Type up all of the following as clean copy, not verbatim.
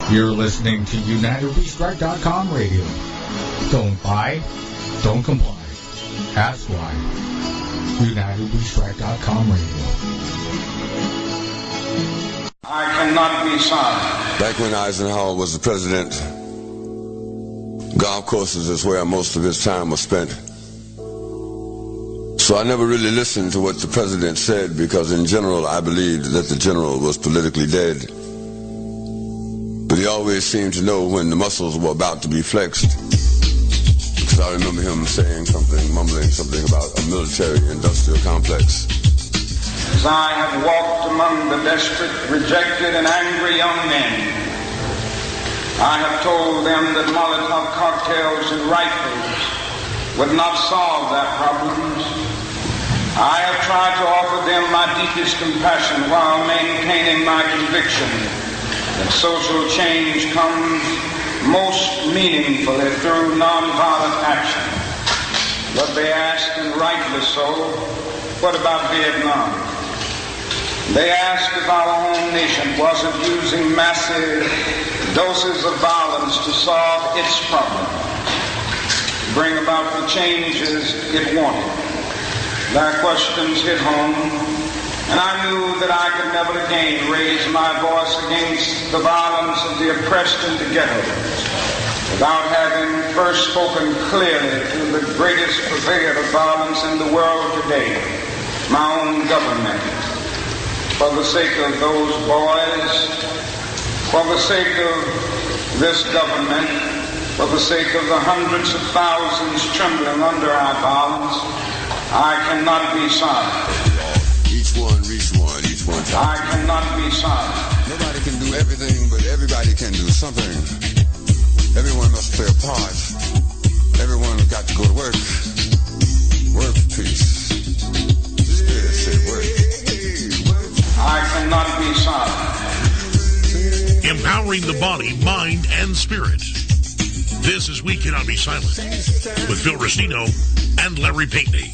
You're listening to UnitedWeStrike.com radio. Don't buy, don't comply. Ask why. UnitedWeStrike.com radio. I cannot be silent. Back when Eisenhower was the president, golf courses is where most of his time was spent. So I never really listened to what the president said because in general I believed that the general was politically dead. But he always seemed to know when the muscles were about to be flexed. Because I remember him saying something, mumbling something about a military-industrial complex. As I have walked among the desperate, rejected, and angry young men, I have told them that Molotov cocktails and rifles would not solve their problems. I have tried to offer them my deepest compassion while maintaining my conviction that social change comes most meaningfully through nonviolent action. But they ask, and rightly so, what about Vietnam? They ask if our own nation wasn't using massive doses of violence to solve its problems, bring about the changes it wanted. Their questions hit home, and I knew that I could never again raise my voice against the violence of the oppressed in the ghettos without having first spoken clearly to the greatest purveyor of violence in the world today, my own government. For the sake of those boys, for the sake of this government, for the sake of the hundreds of thousands trembling under our violence, I cannot be silent. Each one. I cannot be silent. Nobody can do everything, but everybody can do something. Everyone must play a part. Everyone has got to go to work. Work, peace. Spirit say work. I cannot be silent. Empowering the body, mind, and spirit. This is We Cannot Be Silent with Phil Restino and Larry Pinkney.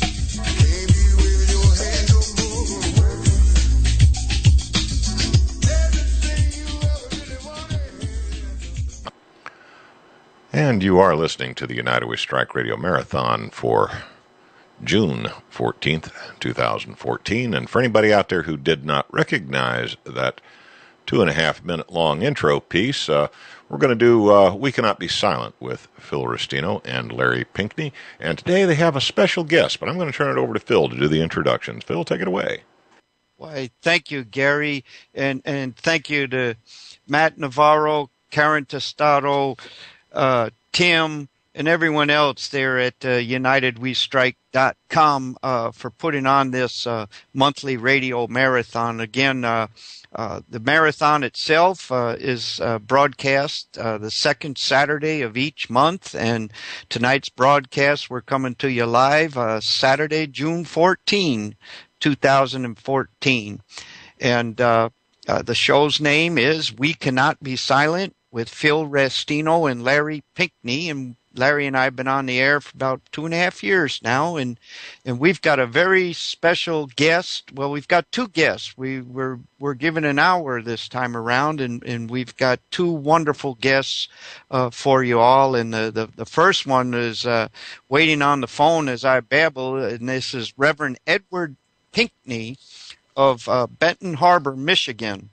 And you are listening to the United We Strike Radio Marathon for June 14th, 2014. And for anybody out there who did not recognize that 2.5 minute long intro piece, we're going to do We Cannot Be Silent with Phil Restino and Larry Pinkney. And today they have a special guest, but I'm going to turn it over to Phil to do the introductions. Phil, take it away. Why, thank you, Gary, and thank you to Matt Navarro, Karen Tostado, Tim, and everyone else there at UnitedWeStrike.com for putting on this monthly radio marathon. Again, the marathon itself is broadcast the second Saturday of each month, and tonight's broadcast, we're coming to you live Saturday, June 14, 2014. And the show's name is We Cannot Be Silent with Phil Restino and Larry Pinkney. And Larry and I have been on the air for about 2.5 years now, and we've got a very special guest. Well, we've got two guests. We're given an hour this time around, and we've got two wonderful guests for you all. And the first one is waiting on the phone as I babble, and this is Reverend Edward Pinkney of Benton Harbor, Michigan.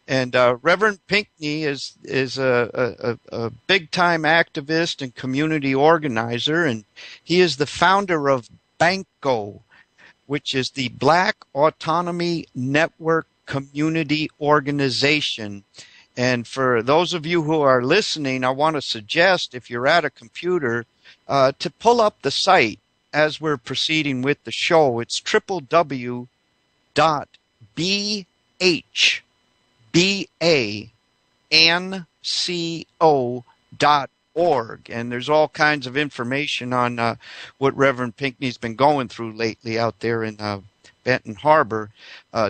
And Reverend Pinkney is a big-time activist and community organizer, and he is the founder of BANCO, which is the Black Autonomy Network Community Organization. And for those of you who are listening, I want to suggest, if you're at a computer, to pull up the site as we're proceeding with the show. It's www.banco.org, and there's all kinds of information on what Reverend Pinkney's been going through lately out there in Benton Harbor,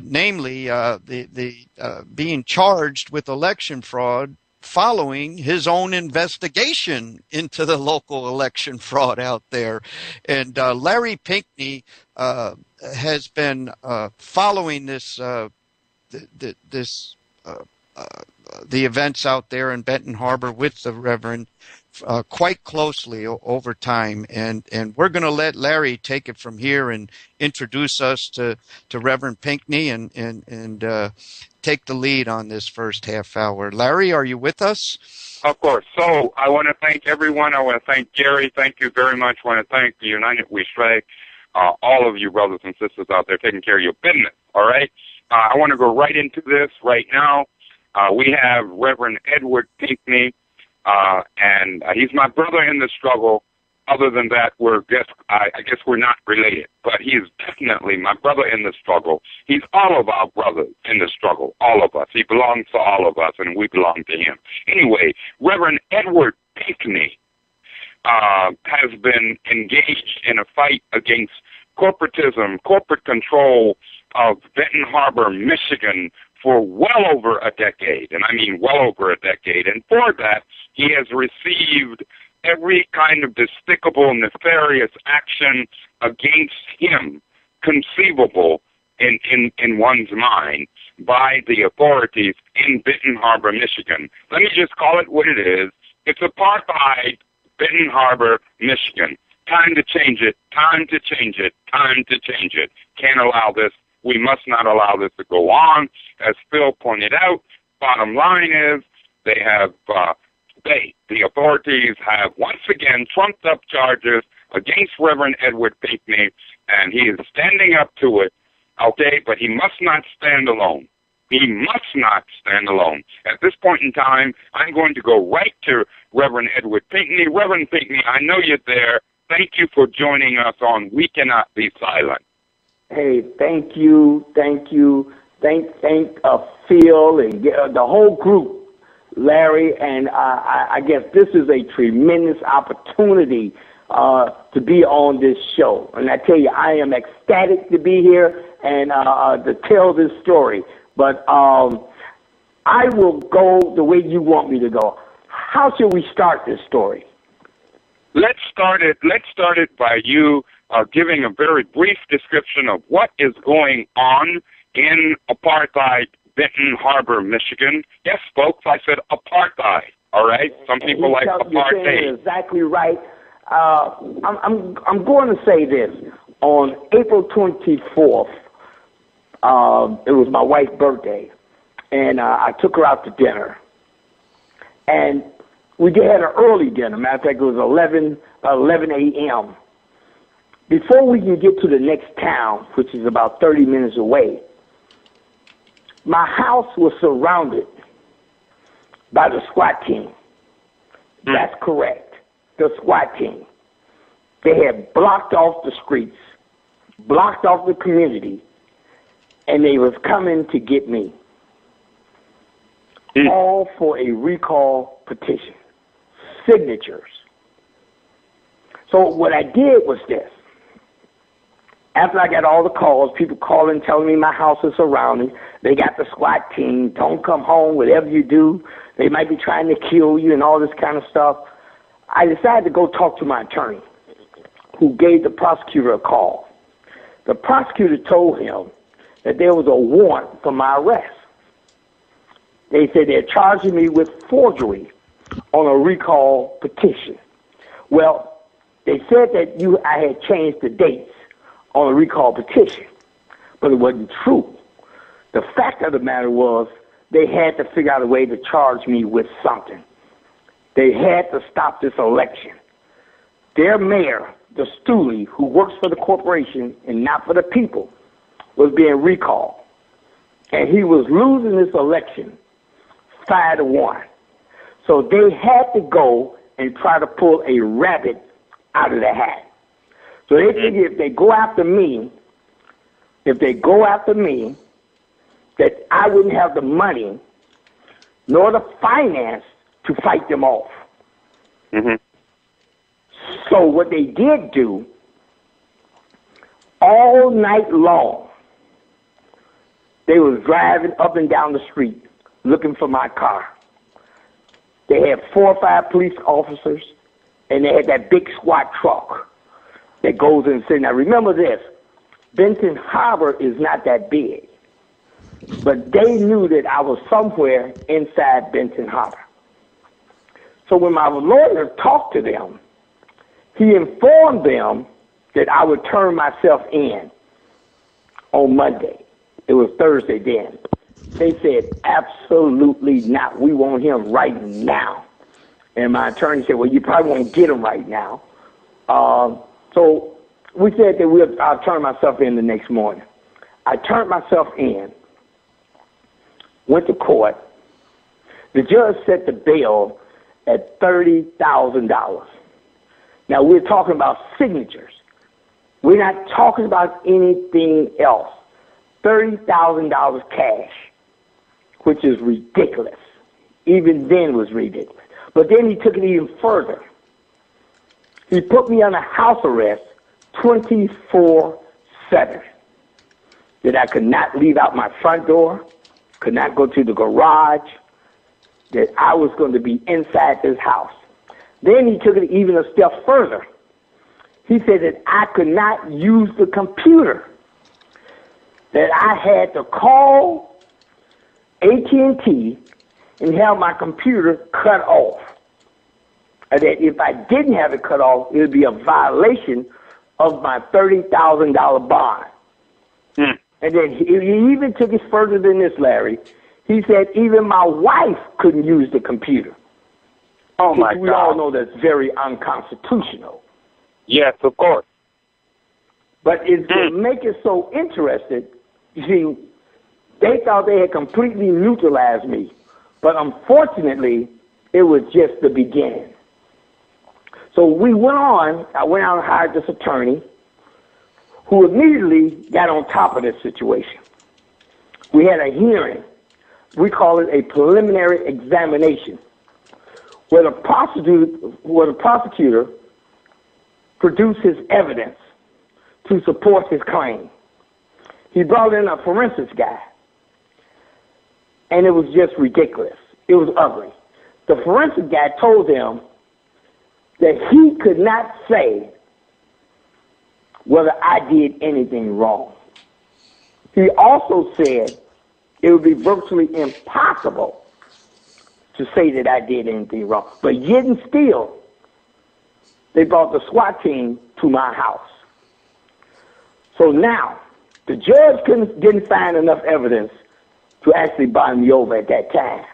namely the being charged with election fraud following his own investigation into the local election fraud out there. And Larry Pinkney has been following this the events out there in Benton Harbor with the Reverend quite closely over time, and we're going to let Larry take it from here and introduce us to Reverend Pinkney and take the lead on this first half hour. Larry, are you with us? Of course. So I want to thank everyone. I want to thank Gary. Thank you very much. I want to thank the United We Strike, all of you brothers and sisters out there taking care of your business, all right? I want to go right into this right now. We have Reverend Edward Pinkney, and he's my brother in the struggle. Other than that, I guess we're not related, but he is definitely my brother in the struggle. He's all of our brothers in the struggle, all of us. He belongs to all of us, and we belong to him. Anyway, Reverend Edward Pinkney has been engaged in a fight against corporatism, corporate control of Benton Harbor, Michigan, for well over a decade, and I mean well over a decade. And for that, he has received every kind of despicable, nefarious action against him conceivable in one's mind by the authorities in Benton Harbor, Michigan. Let me just call it what it is. It's apartheid, Benton Harbor, Michigan. Time to change it, time to change it, time to change it. Can't allow this. We must not allow this to go on. As Phil pointed out, bottom line is the authorities have once again trumped up charges against Reverend Edward Pinkney, and he is standing up to it, okay? But he must not stand alone. He must not stand alone. At this point in time, I'm going to go right to Reverend Edward Pinkney. Reverend Pinkney, I know you're there. Thank you for joining us on We Cannot Be Silent. Hey, thank you. Thank Phil and the whole group, Larry, and I guess this is a tremendous opportunity to be on this show. And I tell you, I am ecstatic to be here and to tell this story. But I will go the way you want me to go. How should we start this story? Let's start it by you giving a very brief description of what is going on in apartheid Benton Harbor, Michigan. Yes, folks, I said apartheid. All right, some people like apartheid. You're exactly right. I'm going to say this. On April 24th, it was my wife's birthday, and I took her out to dinner, and we had an early dinner. Matter of fact, it was 11 a.m. Before we can get to the next town, which is about 30 minutes away, my house was surrounded by the SWAT team. That's correct, the SWAT team. They had blocked off the streets, blocked off the community, and they was coming to get me. All for a recall petition. Signatures. So what I did was this. After I got all the calls, people calling, telling me my house is surrounded, they got the SWAT team, don't come home, whatever you do, they might be trying to kill you and all this kind of stuff, I decided to go talk to my attorney, who gave the prosecutor a call. The prosecutor told him that there was a warrant for my arrest. They said they're charging me with forgery on a recall petition. Well, they said that I had changed the dates on a recall petition, but it wasn't true. The fact of the matter was they had to figure out a way to charge me with something. They had to stop this election. Their mayor, the Stooley, who works for the corporation and not for the people, was being recalled. And he was losing this election 5-1. So they had to go and try to pull a rabbit out of the hat. So they figured if they go after me, that I wouldn't have the money nor the finance to fight them off. Mm-hmm. So what they did do, all night long, they was driving up and down the street looking for my car. They had 4 or 5 police officers, and they had that big SWAT truck that goes in and says, now remember this, Benton Harbor is not that big. but they knew that I was somewhere inside Benton Harbor. So when my lawyer talked to them, he informed them that I would turn myself in on Monday. It was Thursday then. They said, absolutely not. We want him right now. And my attorney said, well, you probably won't get him right now. So we said that I'll turn myself in the next morning. I turned myself in, went to court. The judge set the bail at $30,000. Now, we're talking about signatures. We're not talking about anything else. $30,000 cash, which is ridiculous. Even then was ridiculous. But then he took it even further. He put me under house arrest 24/7. That I could not leave out my front door, could not go to the garage, that I was going to be inside this house. Then he took it even a step further. He said that I could not use the computer, that I had to call AT&T and have my computer cut off. And that if I didn't have it cut off, it would be a violation of my $30,000 bond. And then he even took it further than this, Larry. He said even my wife couldn't use the computer. Oh, my God. We all know that's very unconstitutional. Yes, of course. But to make it so interesting, you see, they thought they had completely neutralized me. But unfortunately, it was just the beginning. So we went on. I went out and hired this attorney who immediately got on top of this situation. We had a hearing. We call it a preliminary examination, where the prosecutor produced his evidence to support his claim. He brought in a forensics guy, and it was just ridiculous. It was ugly. The forensic guy told them that he could not say whether I did anything wrong. He also said it would be virtually impossible to say that I did anything wrong. But yet and still, they brought the SWAT team to my house. So now, the judge didn't find enough evidence to actually bind me over at that time.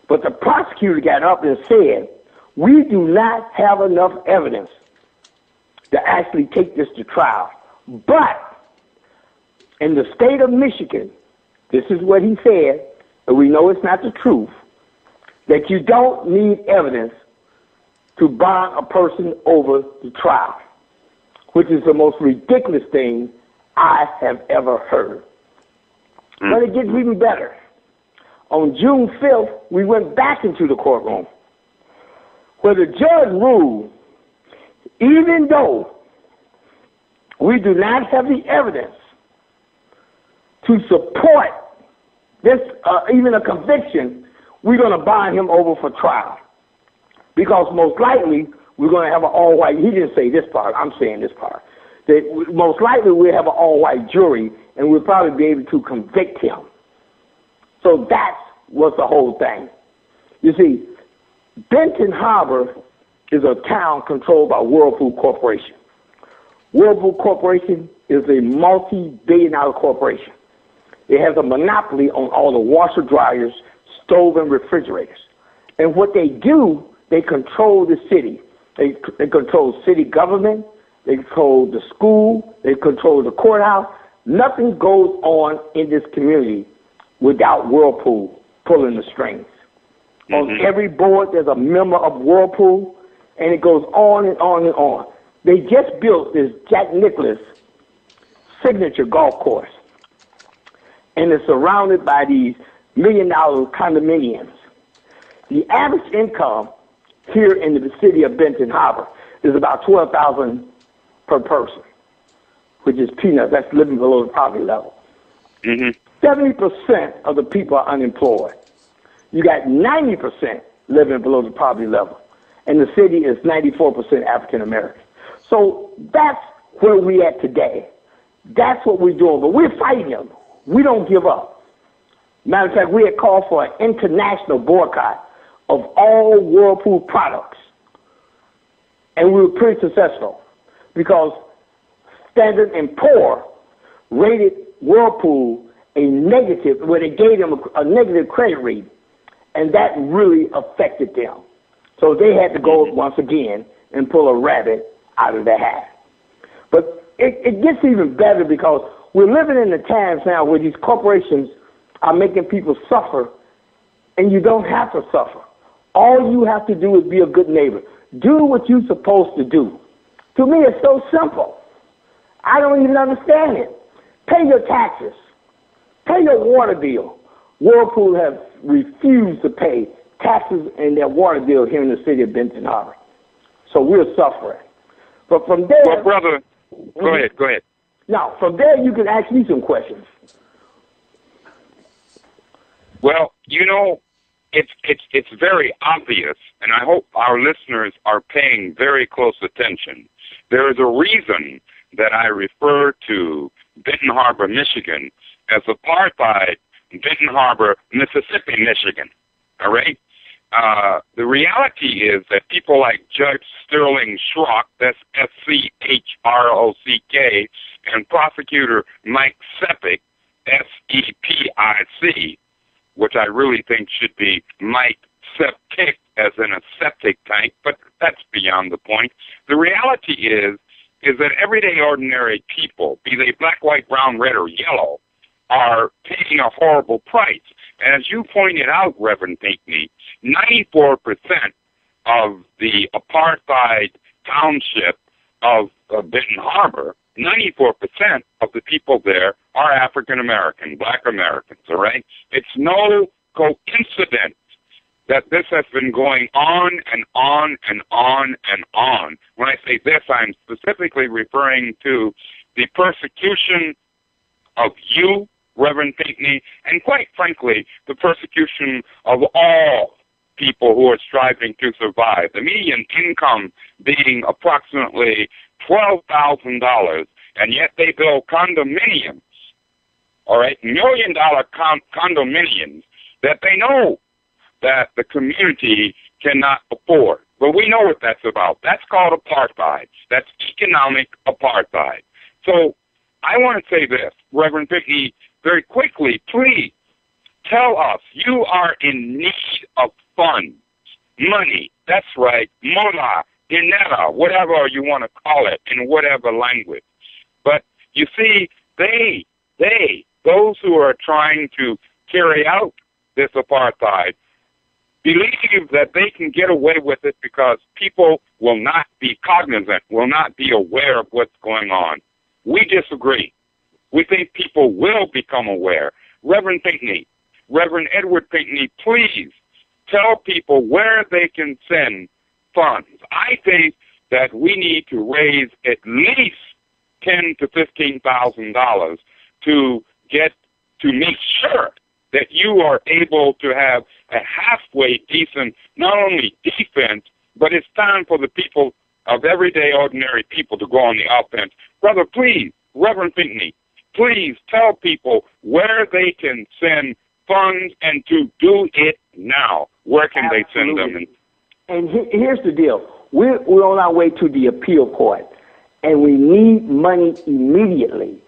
But the prosecutor got up and said, we do not have enough evidence to actually take this to trial. But in the state of Michigan, this is what he said, and we know it's not the truth, that you don't need evidence to bond a person over the trial, which is the most ridiculous thing I have ever heard. But it gets even better. On June 5th, we went back into the courtroom where the judge ruled, even though we do not have the evidence to support this, even a conviction, we're going to bind him over for trial. Because most likely, we're going to have an all-white, he didn't say this part, I'm saying this part, that most likely we'll have an all-white jury, and we'll probably be able to convict him. So that was the whole thing. You see, Benton Harbor is a town controlled by Whirlpool Corporation. Whirlpool Corporation is a multi-billion-dollar corporation. It has a monopoly on all the washer dryers, stove, and refrigerators. And what they do, they control the city. They control city government. They control the school. They control the courthouse. Nothing goes on in this community without Whirlpool pulling the strings. On every board, there's a member of Whirlpool, and it goes on and on and on. They just built this Jack Nicklaus signature golf course, and it's surrounded by these million-dollar condominiums. The average income here in the city of Benton Harbor is about $12,000 per person, which is peanuts. That's living below the poverty level. 70% of the people are unemployed. You got 90% living below the poverty level, and the city is 94% African American. So that's where we at today. That's what we're doing, but we're fighting them. We don't give up. Matter of fact, we had called for an international boycott of all Whirlpool products. And we were pretty successful because Standard & Poor's rated Whirlpool a negative, where they gave them a negative credit rating, and that really affected them. So they had to go once again and pull a rabbit out of their hat. But it gets even better because we're living in the times now where these corporations are making people suffer, and you don't have to suffer. All you have to do is be a good neighbor. Do what you're supposed to do. To me, it's so simple. I don't even understand it. Pay your taxes. Pay your water bill. Whirlpool have refused to pay taxes in their water bill here in the city of Benton Harbor. So we're suffering. But from there... Well, brother, go ahead. Now, from there, you can ask me some questions. Well, you know, it's very obvious, and I hope our listeners are paying very close attention. There is a reason that I refer to Benton Harbor, Michigan, as apartheid Benton Harbor, Mississippi, Michigan. All right? The reality is that people like Judge Sterling Schrock, that's S-C-H-R-O-C-K, and prosecutor Mike Sepik, S-E-P-I-C, which I really think should be Mike Septic, as in a septic tank, but that's beyond the point. The reality is that everyday ordinary people, be they black, white, brown, red, or yellow, are paying a horrible price. And as you pointed out, Reverend Pinkney, 94% of the apartheid township of Benton Harbor, 94% of the people there are African American, black Americans, all right? It's no coincidence that this has been going on and on and on and on. When I say this, I'm specifically referring to the persecution of you, Reverend Pinkney, and quite frankly, the persecution of all people who are striving to survive. The median income being approximately $12,000, and yet they build condominiums, all right, $1 million condominiums that they know that the community cannot afford. But we know what that's about. That's called apartheid. That's economic apartheid. So I want to say this, Reverend Pinkney, very quickly, please tell us you are in need of funds, money. That's right, mola, dinero, whatever you want to call it in whatever language. But you see, those who are trying to carry out this apartheid, believe that they can get away with it because people will not be cognizant, will not be aware of what's going on. We disagree. We think people will become aware. Reverend Pinkney, Reverend Edward Pinkney, please tell people where they can send funds. I think that we need to raise at least $10,000 to $15,000 to make sure that you are able to have a halfway decent, not only defense, but it's time for the people of everyday ordinary people to go on the offense. Brother, please, Reverend Pinkney, please tell people where they can send funds and to do it now. Where can they send them? And here's the deal. We're on our way to the appeal court, and we need money immediately.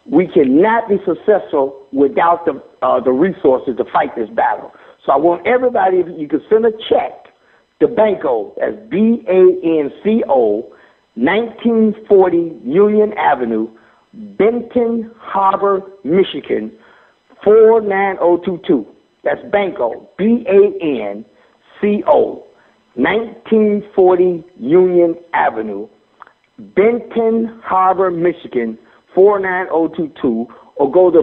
We cannot be successful without the resources to fight this battle. So I want everybody, if you could send a check to Banco, that's B-A-N-C-O, 1940 Union Avenue, Benton Harbor, Michigan, 49022. That's Banco, B-A-N-C-O, 1940 Union Avenue, Benton Harbor, Michigan, 49022, or go to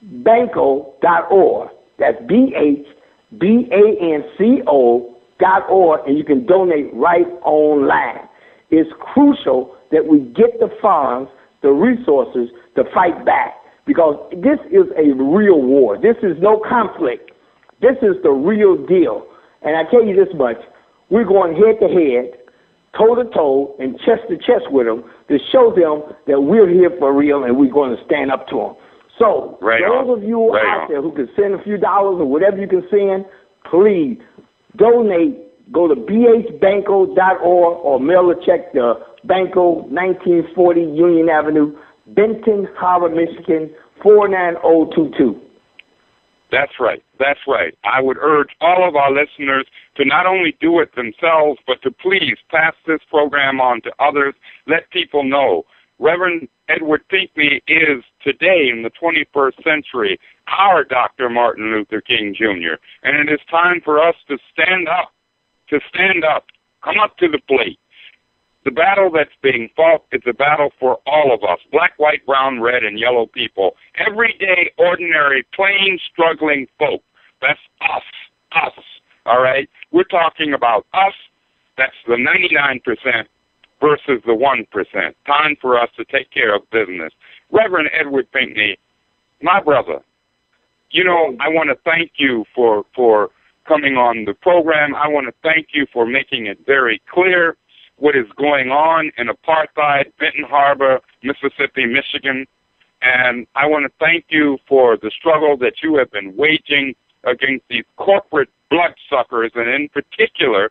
bhbanco.org. That's bhbanco.org, and you can donate right online. It's crucial that we get the funds, the resources to fight back, because this is a real war. This is no conflict. This is the real deal. And I tell you this much, we're going head-to-head, toe-to-toe, and chest-to-chest with them to show them that we're here for real and we're going to stand up to them. So those of you out there who can send a few dollars or whatever you can send, please donate. Go to bhbanco.org or mail a check to Banco, 1940 Union Avenue, Benton Harbor, Michigan, 49022. That's right. That's right. I would urge all of our listeners to not only do it themselves, but to please pass this program on to others. Let people know. Reverend Edward Pinkney is today in the 21st century our Dr. Martin Luther King Jr. And it is time for us to stand up, come up to the plate. The battle that's being fought is a battle for all of us, black, white, brown, red, and yellow people, everyday, ordinary, plain, struggling folk. That's us, all right? We're talking about us. That's the 99% versus the 1%. Time for us to take care of business. Reverend Edward Pinkney, my brother, you know, I want to thank you for coming on the program. I want to thank you for making it very clear what is going on in apartheid, Benton Harbor, Mississippi, Michigan. And I want to thank you for the struggle that you have been waging against these corporate bloodsuckers, and in particular,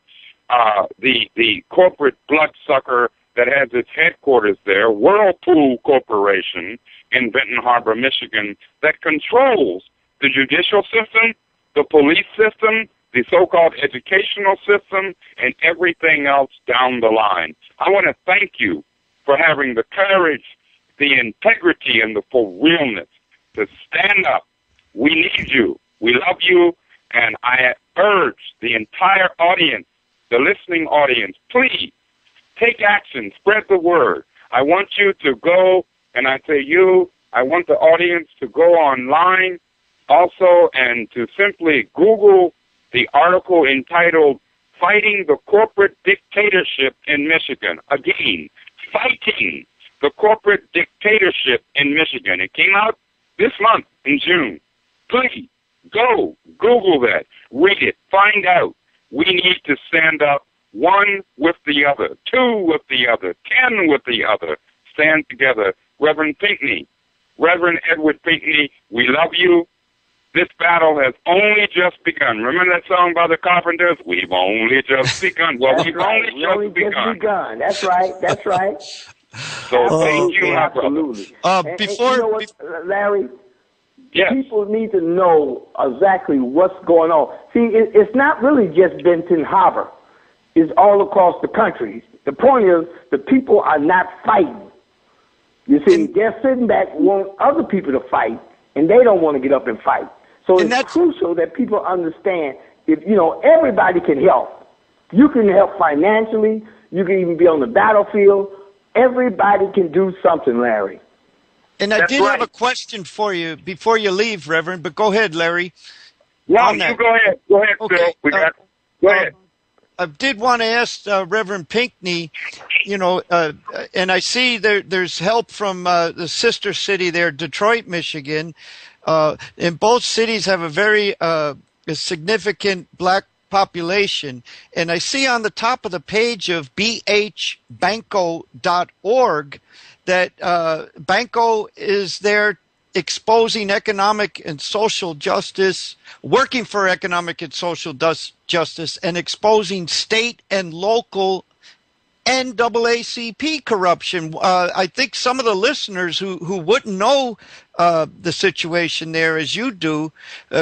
the corporate bloodsucker that has its headquarters there, Whirlpool Corporation in Benton Harbor, Michigan, that controls the judicial system, the police system, the so-called educational system, and everything else down the line. I want to thank you for having the courage, the integrity, and the for realness to stand up. We need you. We love you. And I urge the entire audience, the listening audience, please take action, spread the word. I want you to go, and I say I want the audience to go online also and to simply Google the article entitled Fighting the Corporate Dictatorship in Michigan. Again, Fighting the Corporate Dictatorship in Michigan. It came out this month in June. Please go Google that, read it, find out. We need to stand up, one with the other, two with the other, 10 with the other. Stand together. Reverend Pinkney, Reverend Edward Pinkney, we love you. This battle has only just begun. Remember that song by the Carpenters? We've only just begun. Well, we've only just begun. That's right. That's right. So thank you, my absolutely. brother. And you know what, Larry? Yes. People need to know exactly what's going on. See, it's not really just Benton Harbor. It's all across the country. The point is, the people are not fighting. You see, they're sitting back wanting other people to fight, and they don't want to get up and fight. So it's crucial that people understand if, everybody can help. You can help financially. You can even be on the battlefield. Everybody can do something, Larry. And I did have a question for you before you leave, Reverend, but go ahead, Larry. No, you go ahead. Go ahead, okay. Phil. Go ahead. I did want to ask Reverend Pinkney, and I see there's help from the sister city there, Detroit, Michigan. And both cities have a very significant black population. And I see on the top of the page of bhbanco.org that Banco is there exposing economic and social justice, working for economic and social justice, and exposing state and local NAACP corruption. I think some of the listeners who wouldn't know the situation there as you do,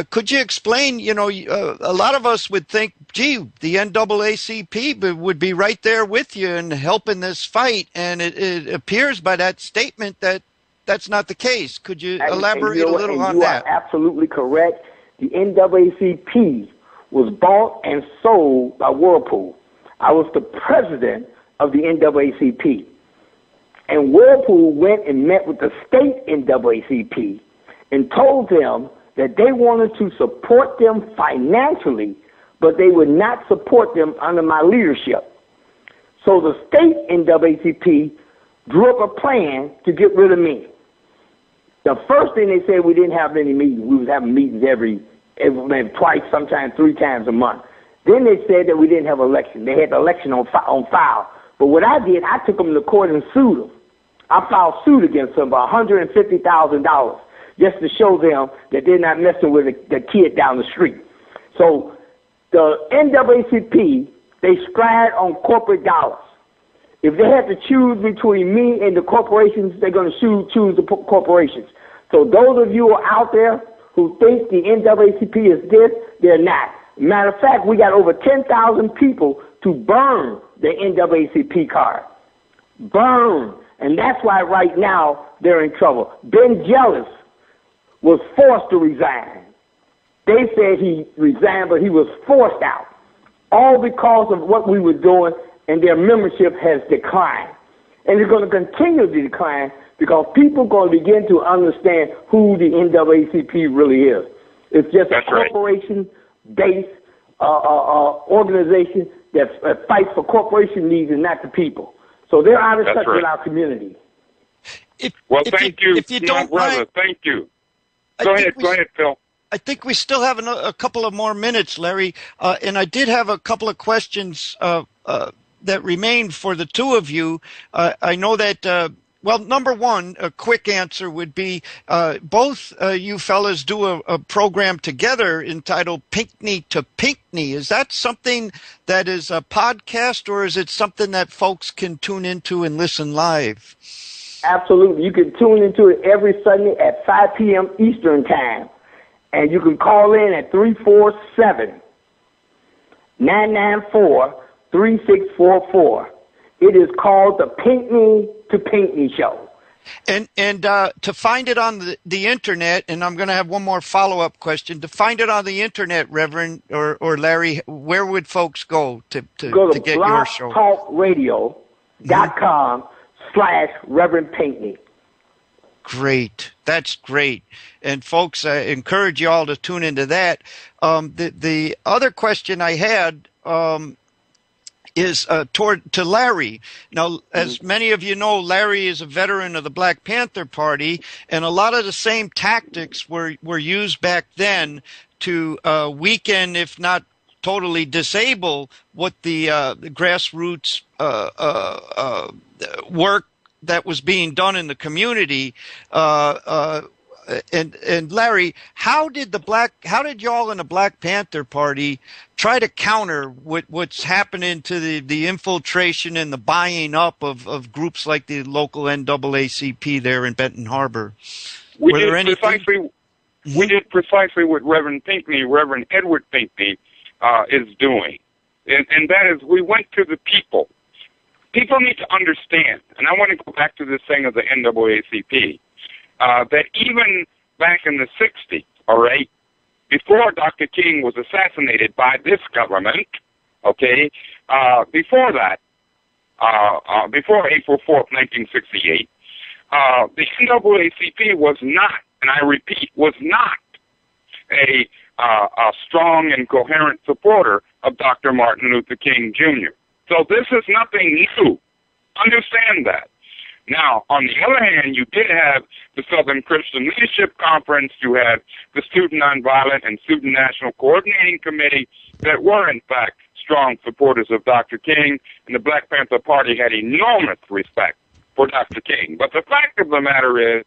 could you explain, a lot of us would think, gee, the NAACP would be right there with you and helping this fight, and it appears by that statement that that's not the case. Could you elaborate a little on that? You are absolutely correct. The NAACP was bought and sold by Whirlpool. I was the president of the NAACP. And Whirlpool went and met with the state NAACP and told them that they wanted to support them financially, but they would not support them under my leadership. So the state NAACP drew up a plan to get rid of me. The first thing they said, we didn't have any meetings. We was having meetings every twice, sometimes 3 times a month. Then they said that we didn't have election. They had the election on file. But what I did, I took them to court and sued them. I filed suit against them for $150,000. just to show them that they're not messing with the kid down the street. So the NAACP, they stride on corporate dollars. If they have to choose between me and the corporations, they're going to choose the corporations. So those of you who are out there who think the NAACP is this, they're not. Matter of fact, we got over 10,000 people to burn the NAACP card. Burn. And that's why right now they're in trouble. Ben Jealous was forced to resign. They said he resigned, but he was forced out. All because of what we were doing, and their membership has declined. And it's going to continue to decline because people are going to begin to understand who the NAACP really is. It's just a corporation-based organization that fights for corporation needs and not the people. So they're out of touch with our community. Thank you, brother. Thank you. Go ahead, Phil. I think we still have a couple of more minutes, Larry. And I did have a couple of questions that remain for the two of you. I know that, number one, a quick answer would be both you fellas do a program together entitled Pinkney to Pinkney. Is that something that is a podcast, or is it something that folks can tune into and listen live? Absolutely. You can tune into it every Sunday at 5 p.m. Eastern Time. And you can call in at 347-994-3644. It is called the Pinkney to Pinkney Show. And to find it on the internet, and I'm going to have one more follow-up question. To find it on the internet, Reverend or Larry, where would folks go to get your show? Go to blogtalkradio.com/Reverend Pinkney. Great. That's great. And folks, I encourage you all to tune into that. The other question I had is to Larry. Now, as many of you know, Larry is a veteran of the Black Panther Party, and a lot of the same tactics were used back then to weaken, if not totally disable, what the grassroots work that was being done in the community. And Larry, how did y'all in the Black Panther Party try to counter what's happening to the infiltration and the buying up of groups like the local NAACP there in Benton Harbor? We did precisely what Reverend Edward Pinkney is doing. And that is, we went to the people. People need to understand, and I want to go back to this thing of the NAACP, that even back in the 60s, all right, before Dr. King was assassinated by this government, okay, before that, before April 4th, 1968, the NAACP was not, and I repeat, was not a strong and coherent supporter of Dr. Martin Luther King Jr. So this is nothing new. Understand that. Now, on the other hand, you did have the Southern Christian Leadership Conference. You had the Student Nonviolent and Student National Coordinating Committee that were, in fact, strong supporters of Dr. King, and the Black Panther Party had enormous respect for Dr. King. But the fact of the matter is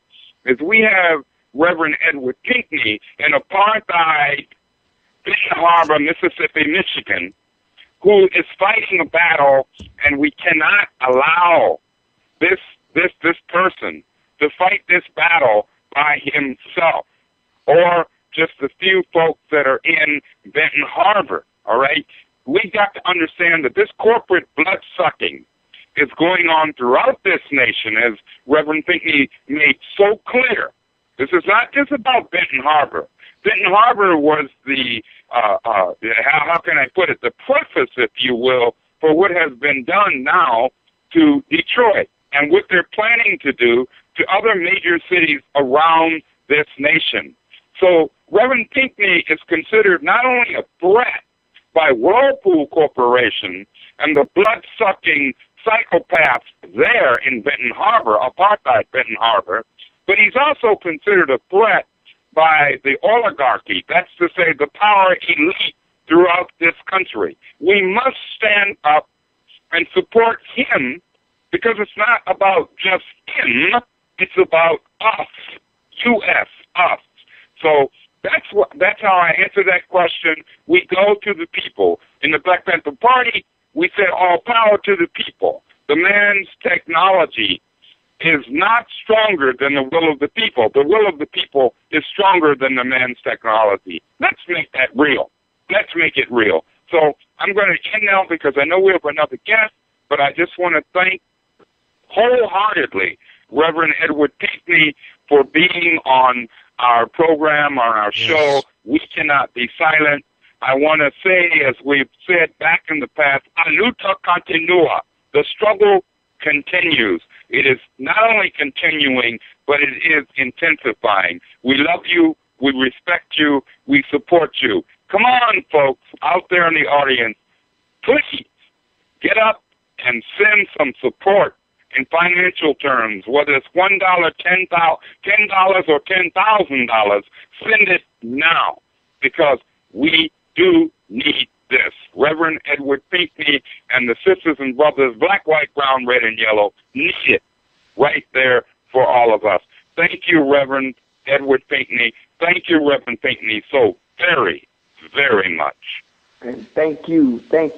we have Reverend Edward Pinkney in apartheid, Benton Harbor, Mississippi, Michigan, who is fighting a battle, and we cannot allow this person to fight this battle by himself, or just the few folks that are in Benton Harbor, all right? We got to understand that this corporate blood-sucking is going on throughout this nation, as Reverend Pinkney made so clear. This is not just about Benton Harbor. Benton Harbor was the, how can I put it, the preface, if you will, for what has been done now to Detroit and what they're planning to do to other major cities around this nation. So Reverend Pinkney is considered not only a threat by Whirlpool Corporation and the blood-sucking psychopaths there in Benton Harbor, apartheid Benton Harbor, but he's also considered a threat by the oligarchy, that's to say the power elite throughout this country. We must stand up and support him, because it's not about just him, it's about us, U.S., us. So that's how I answer that question. We go to the people. In the Black Panther Party, we say all power to the people. The man's technology is not stronger than the will of the people. The will of the people is stronger than the man's technology. Let's make that real. Let's make it real. So I'm going to end now because I know we have another guest, but I just want to thank wholeheartedly Reverend Edward Pinkney for being on our program, on our show. We cannot be silent. I want to say, as we've said back in the past, a luta continua. The struggle continues. It is not only continuing, but it is intensifying. We love you. We respect you. We support you. Come on, folks, out there in the audience, please get up and send some support in financial terms, whether it's $1, $10, or $10,000. Send it now, because we do need this. Reverend Edward Pinkney and the sisters and brothers, black, white, brown, red, and yellow, need it right there for all of us. Thank you, Reverend Edward Pinkney. Thank you, Reverend Pinkney, so very, very much. And thank you for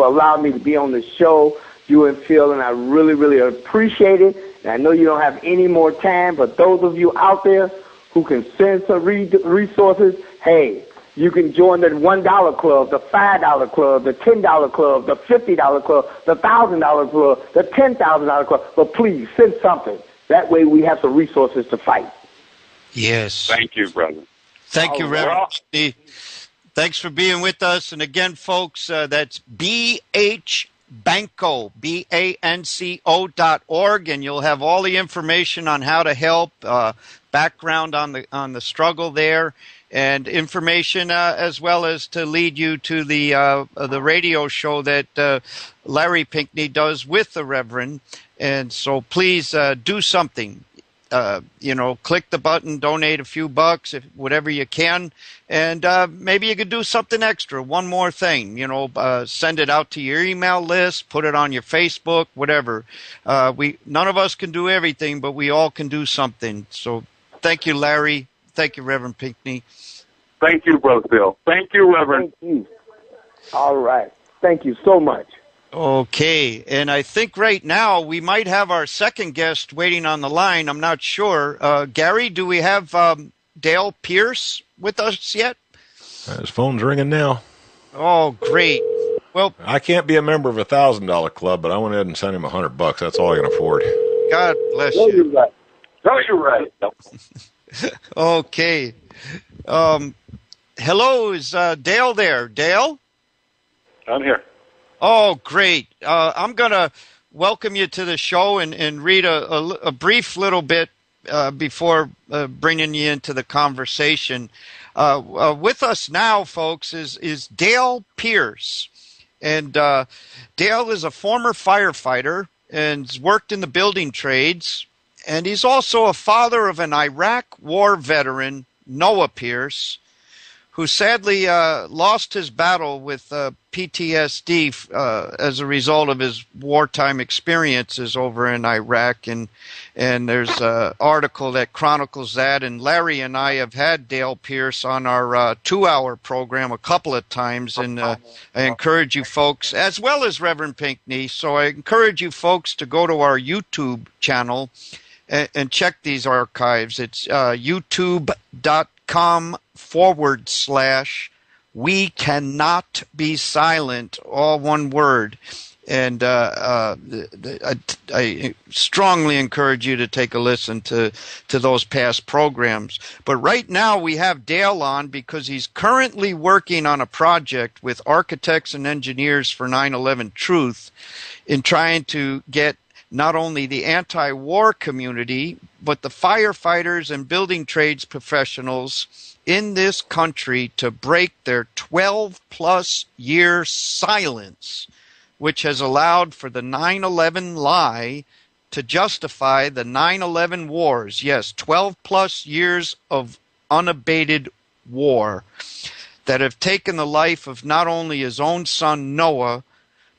allowing me to be on the show, you and Phil, and I really, really appreciate it. And I know you don't have any more time, but those of you out there who can send some resources, hey, you can join the $1 club, the $5 club, the $10 club, the $50 club, the $1,000 club, the $10,000 club. But please send something. That way we have some resources to fight. Yes. Thank you, brother. Thank you, Reverend. Thanks for being with us. And again, folks, that's BHBanco, BANCO.org, and you'll have all the information on how to help, background on the struggle there, and information as well as to lead you to the radio show that Larry Pinkney does with the Reverend. And so please do something. Click the button, donate a few bucks, whatever you can, and maybe you could do something extra. One more thing, send it out to your email list, put it on your Facebook, whatever. None of us can do everything, but we all can do something. So thank you, Larry. Thank you, Reverend Pinkney. Thank you, Brother Bill. Thank you, Reverend. Thank you. All right. Thank you so much. Okay, and I think right now we might have our second guest waiting on the line. I'm not sure. Gary, do we have Dale Pierce with us yet? His phone's ringing now. Oh, great. Well, I can't be a member of a $1,000 club, but I went ahead and sent him $100. That's all I can afford. God bless No, you. you're right. No, you're right. No. Okay. Hello, is Dale there? Dale? I'm here. Oh, great. I'm going to welcome you to the show and read a brief little bit before bringing you into the conversation. With us now, folks, is Dale Pierce. And Dale is a former firefighter and has worked in the building trades. And he's also a father of an Iraq war veteran, Noah Pierce, who sadly lost his battle with PTSD as a result of his wartime experiences over in Iraq. And there's an article that chronicles that. And Larry and I have had Dale Pierce on our 2-hour program a couple of times. And I encourage you folks, as well as Reverend Pinkney, so I encourage you folks to go to our YouTube channel and check these archives. It's youtube.com/We Cannot Be Silent, all one word. And I strongly encourage you to take a listen to those past programs. But right now we have Dale on because he's currently working on a project with Architects and Engineers for 9/11 Truth in trying to get not only the anti-war community, but the firefighters and building trades professionals in this country to break their 12-plus year silence, which has allowed for the 9/11 lie to justify the 9/11 wars. Yes, 12-plus years of unabated war that have taken the life of not only his own son Noah,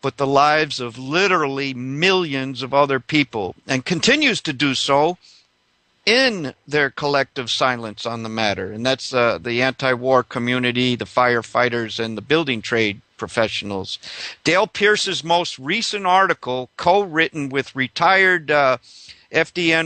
but the lives of literally millions of other people, and continues to do so in their collective silence on the matter, and that's the anti-war community, the firefighters, and the building trade professionals. Dale Pierce's most recent article, co-written with retired FDNY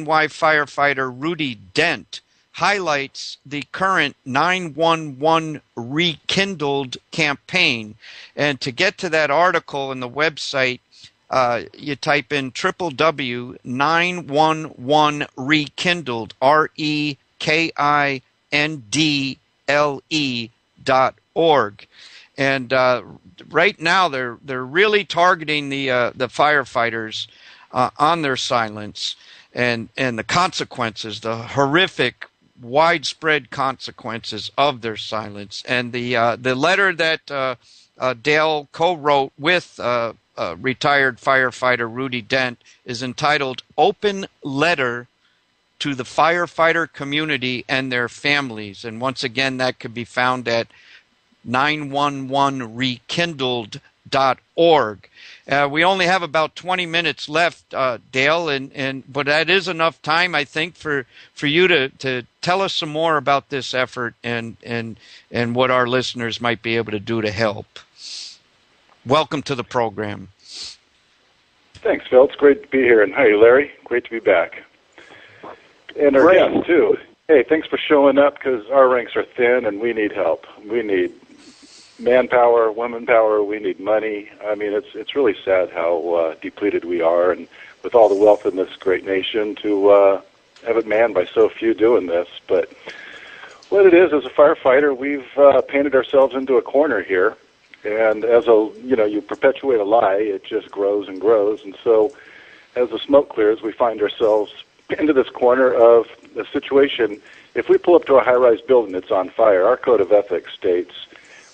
firefighter Rudy Dent, highlights the current 911 Rekindled campaign. And to get to that article in the website, you type in www.911rekindled, REKINDLE.org. And right now they're really targeting the firefighters on their silence and the consequences, the horrific, widespread consequences of their silence. And the letter that Dale co-wrote with retired firefighter Rudy Dent is entitled "Open Letter to the Firefighter Community and Their Families." And once again, that could be found at 911rekindled.org. We only have about 20 minutes left, Dale, but that is enough time, I think, for you to tell us some more about this effort and what our listeners might be able to do to help. Welcome to the program. Thanks, Phil. It's great to be here. And hey, Larry, great to be back. And our guests, too. Hey, thanks for showing up, because our ranks are thin and we need help. We need manpower, woman power, we need money. I mean, it's really sad how depleted we are, and with all the wealth in this great nation, to have it manned by so few doing this. But what it is, as a firefighter, we've painted ourselves into a corner here, and as you perpetuate a lie, it just grows and grows. And so as the smoke clears, we find ourselves into this corner of a situation. If we pull up to a high-rise building that's on fire, our code of ethics states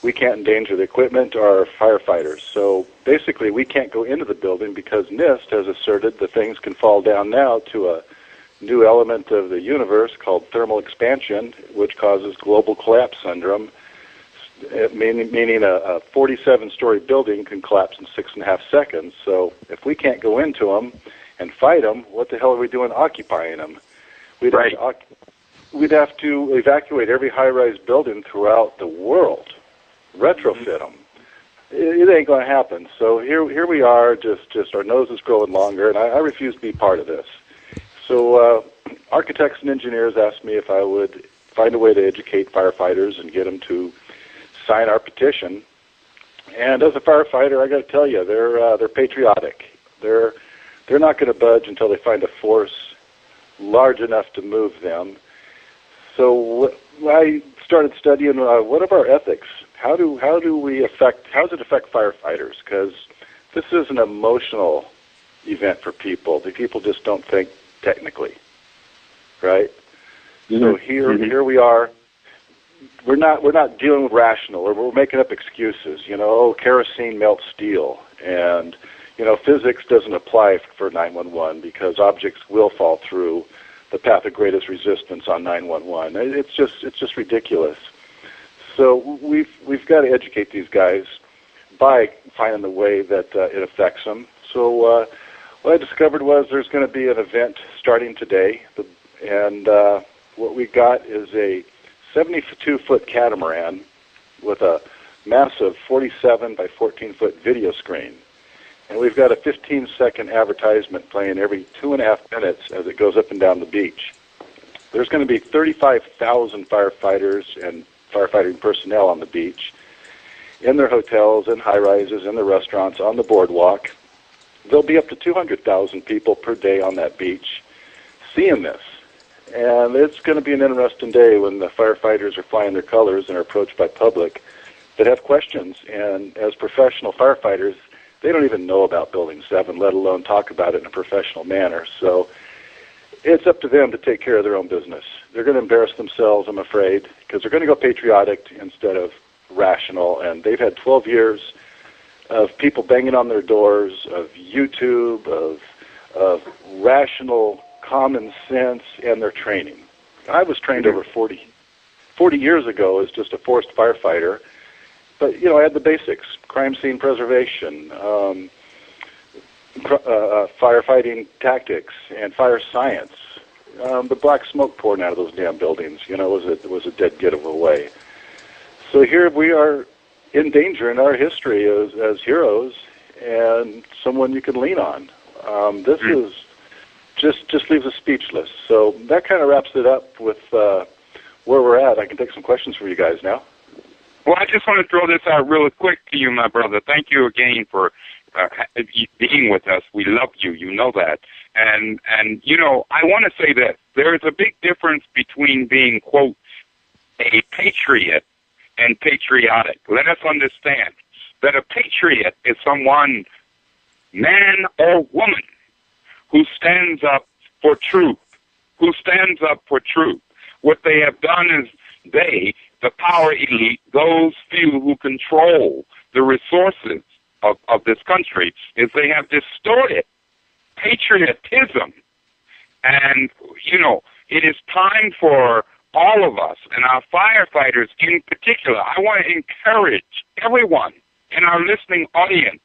we can't endanger the equipment or our firefighters. So basically, we can't go into the building because NIST has asserted that things can fall down now to a new element of the universe called thermal expansion, which causes global collapse syndrome, meaning a 47-story building can collapse in 6.5 seconds. So if we can't go into them and fight them, what the hell are we doing occupying them? We'd have to evacuate every high-rise building throughout the world, retrofit them. It ain't going to happen. So here we are, just our noses growing longer, and I refuse to be part of this. So architects and engineers asked me if I would find a way to educate firefighters and get them to sign our petition. And as a firefighter, I got to tell you, they're patriotic. They're not going to budge until they find a force large enough to move them. So I started studying what are our ethics? How does it affect firefighters? Because this is an emotional event for people. The people just don't think technically, right? Mm-hmm. So here we are. We're not dealing with rational, or we're making up excuses. Kerosene melts steel, and physics doesn't apply for 911 because objects will fall through the path of greatest resistance on 911. It's just ridiculous. So we've got to educate these guys by finding the way that it affects them. So what I discovered was there's going to be an event starting today, and what we got is a 72-foot catamaran with a massive 47 by 14-foot video screen. And we've got a 15-second advertisement playing every 2.5 minutes as it goes up and down the beach. There's going to be 35,000 firefighters and firefighting personnel on the beach, in their hotels, in high-rises, in the restaurants, on the boardwalk. There'll be up to 200,000 people per day on that beach seeing this. And it's going to be an interesting day when the firefighters are flying their colors and are approached by public that have questions. And as professional firefighters, they don't even know about Building 7, let alone talk about it in a professional manner. So it's up to them to take care of their own business. They're going to embarrass themselves, I'm afraid, because they're going to go patriotic instead of rational. And they've had 12 years of people banging on their doors, of YouTube, of rational common sense, and their training. I was trained over 40 years ago as just a forced firefighter, but I had the basics: crime scene preservation, firefighting tactics, and fire science. the black smoke pouring out of those damn buildings, it was a dead giveaway. So here we are in danger in our history as heroes and someone you can lean on. This is just leaves us speechless. So that kind of wraps it up with where we're at. I can take some questions from you guys now. Well, I just want to throw this out really quick to you, my brother. Thank you again for being with us. We love you. You know that. And I want to say that there is a big difference between being, quote, a patriot and patriotic. Let us understand that a patriot is someone, man or woman, who stands up for truth, What they have done is the power elite, those few who control the resources of this country, is they have distorted patriotism. And, it is time for all of us, and our firefighters in particular. I want to encourage everyone in our listening audience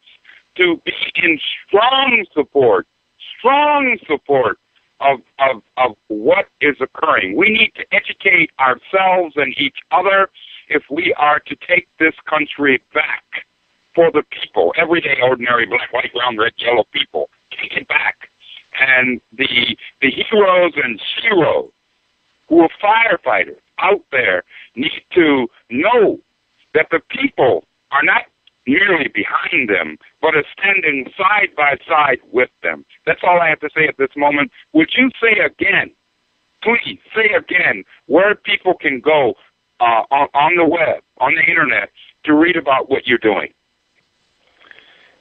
to be in strong support of what is occurring. We need to educate ourselves and each other if we are to take this country back for the people, everyday, ordinary, black, white, brown, red, yellow people. Take it back. And the heroes and sheroes who are firefighters out there need to know that the people are not merely behind them, but are standing side by side with them. That's all I have to say at this moment. Would you say again, please say again, where people can go on the web, on the internet, to read about what you're doing?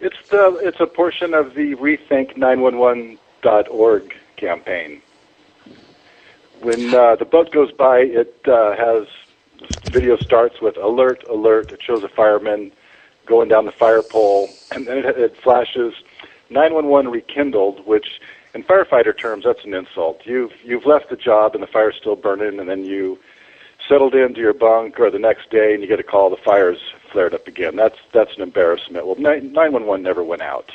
It's a portion of the Rethink911.org campaign. When the boat goes by, it has video starts with alert, alert. It shows a fireman going down the fire pole, and then it flashes 911 rekindled, which in firefighter terms, that's an insult. You've left the job and the fire's still burning, and then you settled into your bunk, or the next day and you get a call, the fire's flared up again. That's an embarrassment. Well, 911 never went out.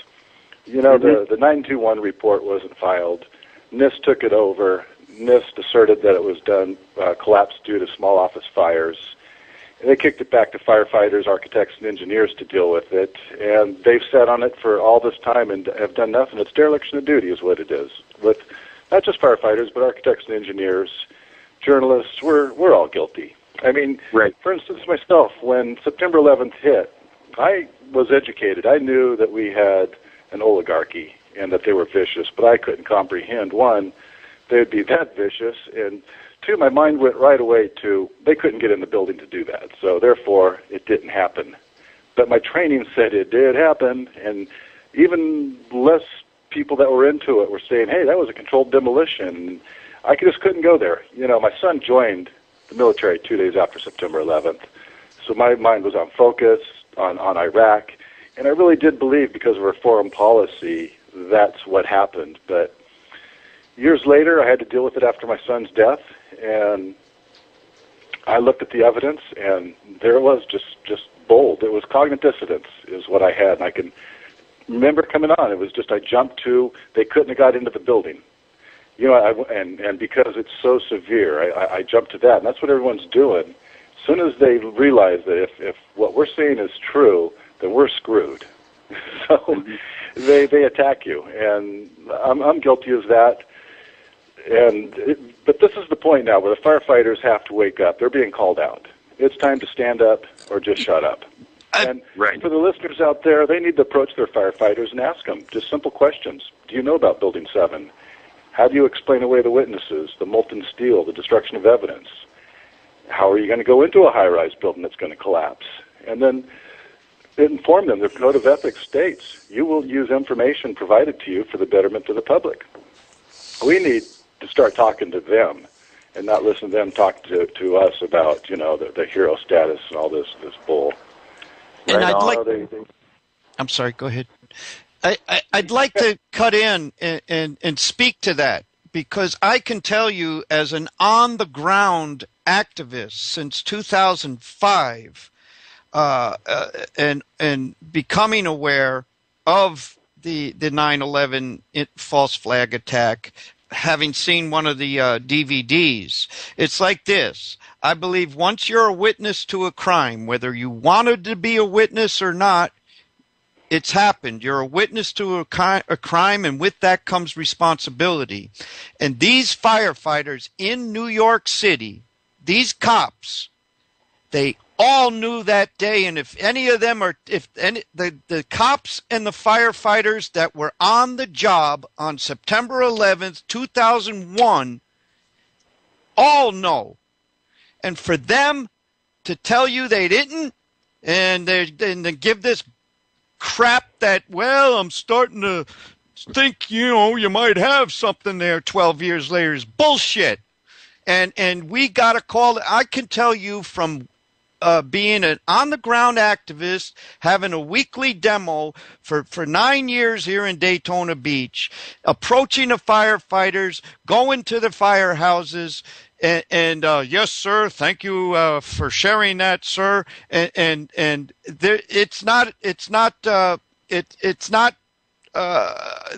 The 921 report wasn't filed. NIST took it over. NIST asserted that it was done, collapsed due to small office fires. And they kicked it back to firefighters, architects, and engineers to deal with it. And they've sat on it for all this time and have done nothing. It's dereliction of duty is what it is. With not just firefighters, but architects and engineers, journalists, we're all guilty. I mean, right. For instance, myself, when September 11th hit, I was educated. I knew that we had an oligarchy and that they were vicious, but I couldn't comprehend, one, they'd be that vicious, and two, my mind went right away to they couldn't get in the building to do that, so therefore it didn't happen. But my training said it did happen, and even less people that were into it were saying, hey, that was a controlled demolition. I just couldn't go there. My son joined the military 2 days after September 11th, so my mind was on focus, on Iraq, and I really did believe because of our foreign policy that's what happened. But years later, I had to deal with it after my son's death, and I looked at the evidence, and there it was, just bold. It was cognitive dissonance is what I had, and I can remember coming on. It was just I jumped to, they couldn't have got into the building. And because it's so severe, I jumped to that, and that's what everyone's doing. As soon as they realize that if what we're saying is true, then we're screwed. So they attack you, and I'm guilty of that. But this is the point now where the firefighters have to wake up. They're being called out. It's time to stand up or just shut up. And for the listeners out there, they need to approach their firefighters and ask them just simple questions. Do you know about Building 7? How do you explain away the witnesses, the molten steel, the destruction of evidence? How are you going to go into a high-rise building that's going to collapse? And then inform them. The Code of Ethics states you will use information provided to you for the betterment of the public. We need to start talking to them and not listen to them talk to us about, the hero status and all this bull. And I'm sorry, go ahead. I'd like to cut in and speak to that, because I can tell you as an on-the-ground activist since 2005 and becoming aware of the 9/11 false flag attack, having seen one of the DVDs. It's like this. I believe once you're a witness to a crime, whether you wanted to be a witness or not, it's happened. You're a witness to a crime, and with that comes responsibility. And these firefighters in New York City, these cops, they all knew that day. And if any of them the cops and the firefighters that were on the job on September 11th, 2001, all know. And for them to tell you they didn't, and they give this crap that, well, I'm starting to think, you might have something there 12 years later is bullshit. And we got to call it. I can tell you from being an on-the-ground activist, having a weekly demo for 9 years here in Daytona Beach, approaching the firefighters, going to the firehouses, and yes, sir, thank you for sharing that, sir. And there, it's not.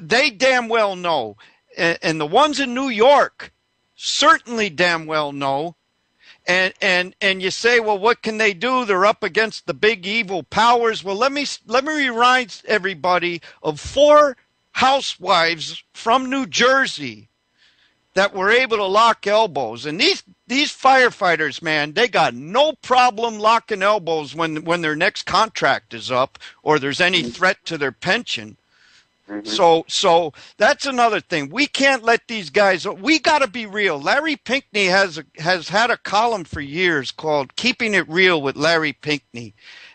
They damn well know, and the ones in New York certainly damn well know. And you say, well, what can they do? They're up against the big evil powers. Well, let me remind everybody of 4 housewives from New Jersey that were able to lock elbows. And these firefighters, man, they got no problem locking elbows when their next contract is up or there's any threat to their pension. Mm-hmm. So that's another thing. We can't let these guys. We got to be real. Larry Pinkney has had a column for years called "Keeping It Real with Larry Pinkney,"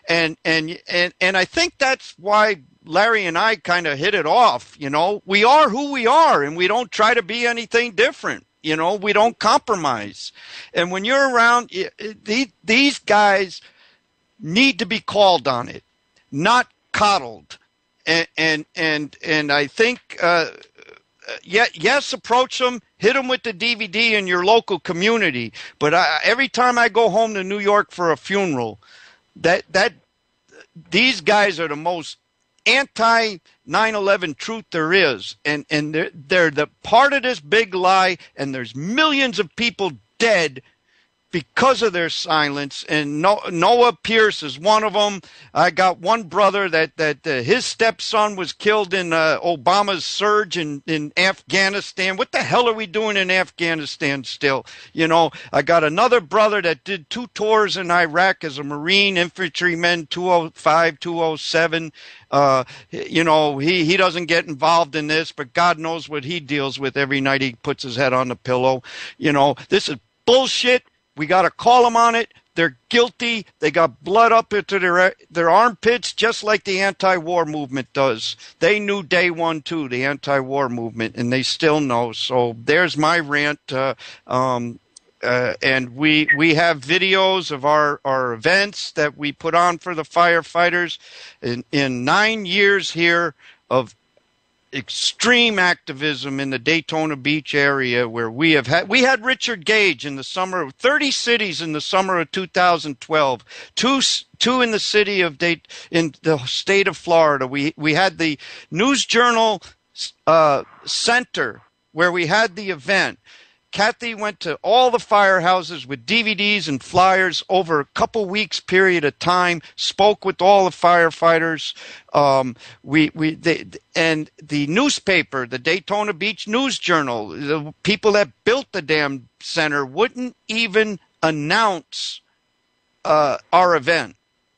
and I think that's why Larry and I kind of hit it off. We are who we are, and we don't try to be anything different. We don't compromise. And when you're around, these guys need to be called on it, not coddled. And I think, yes, approach them, hit them with the DVD in your local community. But every time I go home to New York for a funeral, that these guys are the most anti 9/11 truth there is, and they're the part of this big lie. And there's millions of people dead because of their silence, and Noah Pierce is one of them. I got one brother that his stepson was killed in Obama's surge in Afghanistan. What the hell are we doing in Afghanistan still? I got another brother that did 2 tours in Iraq as a Marine infantryman, 205, 207. He doesn't get involved in this, but God knows what he deals with every night he puts his head on the pillow. This is bullshit. We got to call them on it. They're guilty. They got blood up into their armpits, just like the anti-war movement does. They knew day one, too, the anti-war movement, and they still know. So there's my rant. And we have videos of our events that we put on for the firefighters. In 9 years here of extreme activism in the Daytona Beach area, where we had Richard Gage in the summer of 30 cities in the summer of 2012, two in the city of in the state of Florida. We had the News Journal Center where we had the event. Kathy went to all the firehouses with DVDs and flyers over a couple weeks period of time, spoke with all the firefighters. And the newspaper, the Daytona Beach News Journal, the people that built the damn center wouldn't even announce our event,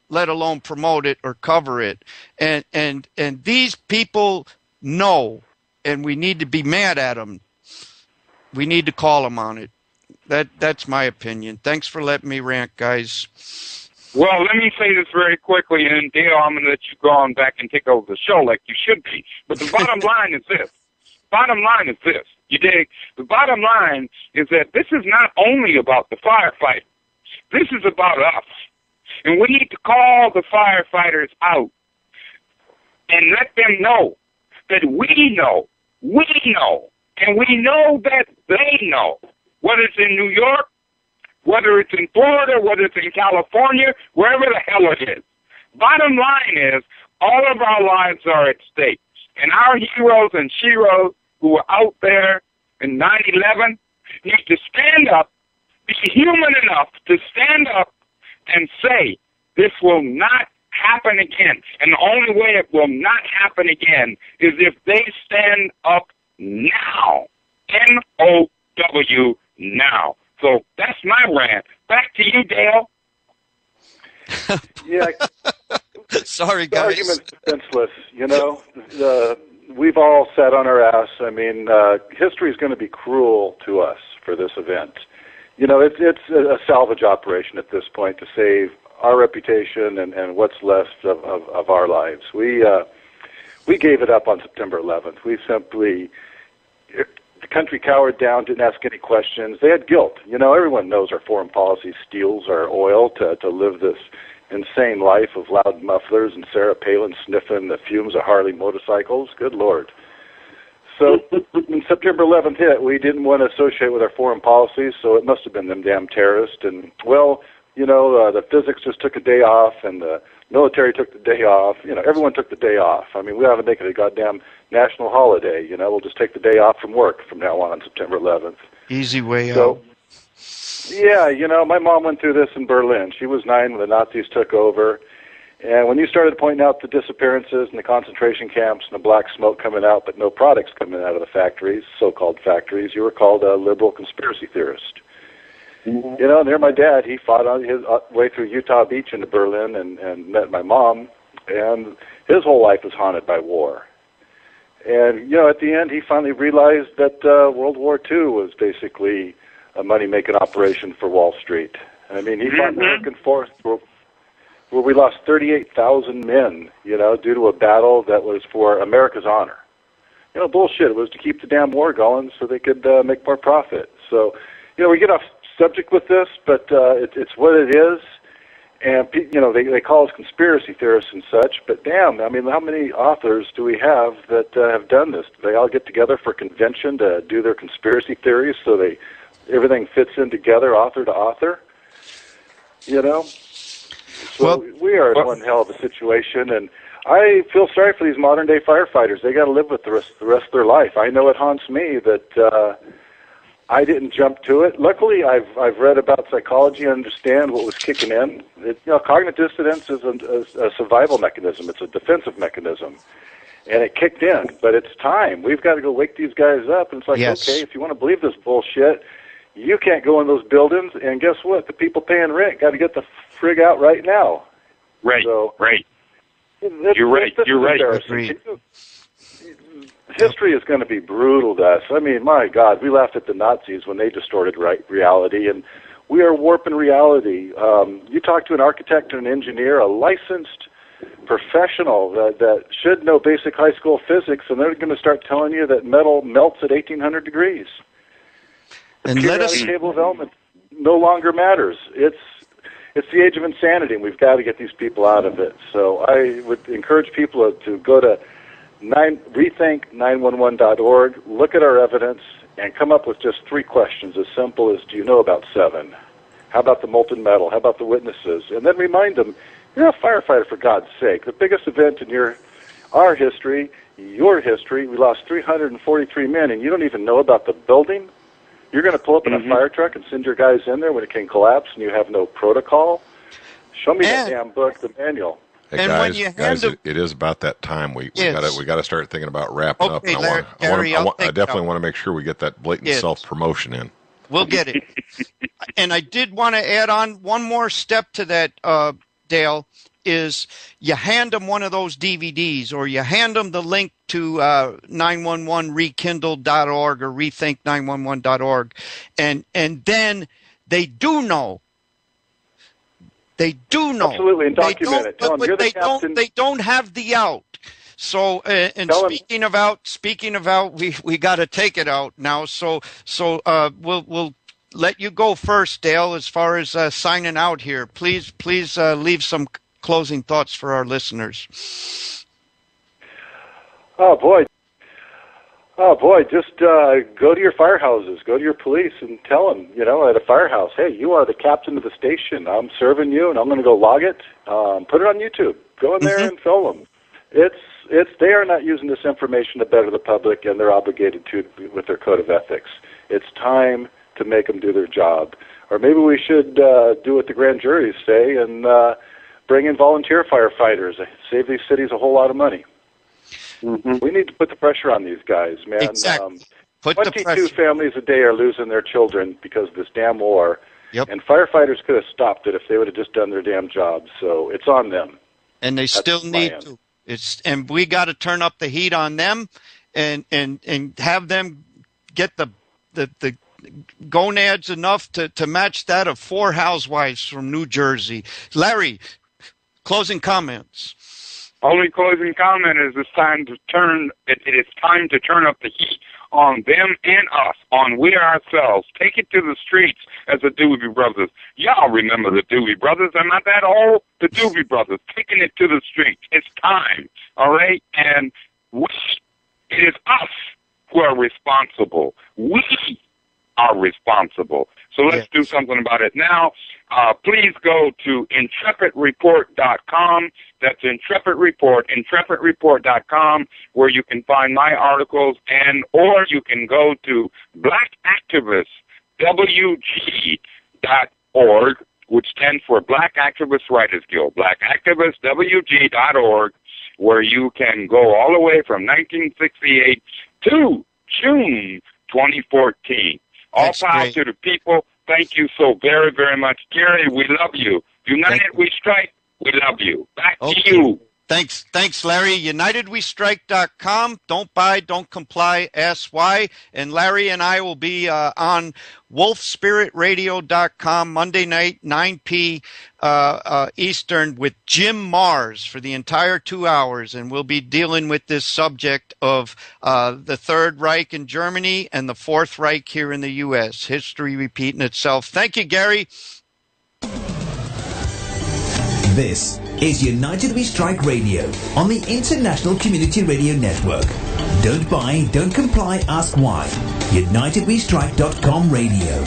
let alone promote it or cover it. And these people know, and we need to be mad at them. We need to call them on it. That's my opinion. Thanks for letting me rant, guys. Well, let me say this very quickly, and Dale, I'm going to let you go on back and take over the show like you should be. But the bottom line is this. Bottom line is this. You dig? The bottom line is that this is not only about the firefighters. This is about us. And we need to call the firefighters out and let them know that we know, and we know that they know, whether it's in New York, whether it's in Florida, whether it's in California, wherever the hell it is. Bottom line is, all of our lives are at stake. And our heroes and sheroes who are out there in 9/11 needs to stand up, be human enough to stand up and say, this will not happen again. And the only way it will not happen again is if they stand up now. N-O-W, now. So that's my rant. Back to you, Dale. Yeah. Sorry, The guys. argument's defenseless. You know, we've all sat on our ass. I mean, history is going to be cruel to us for this event. You know, it's a salvage operation at this point to save our reputation and what's left of our lives. We gave it up on September 11th. We simply, the country cowered down, didn't ask any questions. They had guilt. You know, everyone knows our foreign policy steals our oil to live this insane life of loud mufflers and Sarah Palin sniffing the fumes of Harley motorcycles. Good Lord. So when September 11th hit, we didn't want to associate with our foreign policies, so it must have been them damn terrorists. And, well, you know, the physics just took a day off, and the military took the day off. You know, everyone took the day off. I mean, we ought to make it a goddamn national holiday. You know, we'll just take the day off from work from now on September 11th. Easy way So, out. yeah, you know, my mom went through this in Berlin. She was 9 when the Nazis took over. And when you started pointing out the disappearances and the concentration camps and the black smoke coming out, but no products coming out of the factories, so-called factories, you were called a liberal conspiracy theorist. Mm-hmm. You know, and there my dad, he fought on his way through Utah Beach into Berlin and met my mom, and his whole life was haunted by war. And, you know, at the end, he finally realized that World War II was basically a money-making operation for Wall Street. I mean, he fought back and forth where we lost 38,000 men, you know, due to a battle that was for America's honor. You know, bullshit. It was to keep the damn war going so they could make more profit. So, you know, we get off subject with this, but it's what it is. And, you know, they call us conspiracy theorists and such, but damn, I mean, how many authors do we have that have done this? Do they all get together for convention to do their conspiracy theories so everything fits in together, author to author? You know? So we are in one hell of a situation, and I feel sorry for these modern-day firefighters. They got to live with the rest of their life. I know it haunts me that I didn't jump to it. Luckily, I've read about psychology and understand what was kicking in. You know, cognitive dissonance is a survival mechanism. It's a defensive mechanism, and it kicked in. But it's time. We've got to go wake these guys up. And it's like, okay, if you want to believe this bullshit, you can't go in those buildings. And guess what? The people paying rent got to get the frig out right now. Right. So, right. You're right. You're right. History is going to be brutal to us. I mean, my God, we laughed at the Nazis when they distorted reality, and we are warping reality. You talk to an architect or an engineer, a licensed professional that should know basic high school physics, and they're going to start telling you that metal melts at 1,800 degrees. The periodic table of elements no longer matters. It's the age of insanity, and we've got to get these people out of it. So I would encourage people to go to rethink911.org, look at our evidence, and come up with just 3 questions as simple as, do you know about 7? How about the molten metal? How about the witnesses? And then remind them, you're a firefighter, for God's sake. The biggest event in our history, your history, we lost 343 men, and you don't even know about the building? You're going to pull up in a fire truck and send your guys in there when it can collapse and you have no protocol? Show me that damn book, the manual. Hey, guys, it is about that time. We got to start thinking about wrapping up. And I definitely want to make sure we get that blatant self-promotion in. We'll get it. And I did want to add on one more step to that, Dale, is you hand them one of those DVDs or you hand them the link to 911rekindle.org or rethink911.org, and then they do know. They do know. Absolutely, and document it. Tell them you're the captain. They don't have the out. So, and speaking of out, we got to take it out now. So we'll let you go first, Dale, as far as signing out here. Please leave some closing thoughts for our listeners. Oh boy, just go to your firehouses, go to your police and tell them, at a firehouse, hey, you are the captain of the station. I'm serving you, and I'm going to go log it. Put it on YouTube. Go in there and film them. They are not using this information to better the public, and they're obligated to with their code of ethics. It's time to make them do their job. Or maybe we should do what the grand juries say and bring in volunteer firefighters. Save these cities a whole lot of money. Mm-hmm. We need to put the pressure on these guys, man. Exactly. 22 families a day are losing their children because of this damn war. Yep. And firefighters could have stopped it if they would have just done their damn jobs. So it's on them. And they still need to. And we got to turn up the heat on them, and have them get the gonads enough to match that of 4 housewives from New Jersey. Larry, closing comments. Only closing comment is it is time to turn up the heat on them and us, on we ourselves. Take it to the streets as the Doobie Brothers. Y'all remember the Doobie Brothers. I'm not that old. The Doobie Brothers, taking it to the streets. It's time, all right? And it is us who are responsible. We are responsible. So let's do something about it now. Please go to intrepidreport.com. That's Intrepid Report, intrepidreport.com, where you can find my articles, or you can go to blackactivistwg.org, which stands for Black Activist Writers Guild, blackactivistwg.org, where you can go all the way from 1968 to June 2014. All power to the people. Thank you so very, very much. Gary, we love you. United We Strike, we love you. Back to you. Thanks, Larry. UnitedWeStrike.com. Don't buy, don't comply, ask why. And Larry and I will be on WolfSpiritRadio.com Monday night, 9 p. Eastern, with Jim Mars for the entire 2 hours. And we'll be dealing with this subject of the Third Reich in Germany and the Fourth Reich here in the U.S. History repeating itself. Thank you, Gary. This is United We Strike Radio on the International Community Radio Network. Don't buy, don't comply, ask why. UnitedWeStrike.com radio.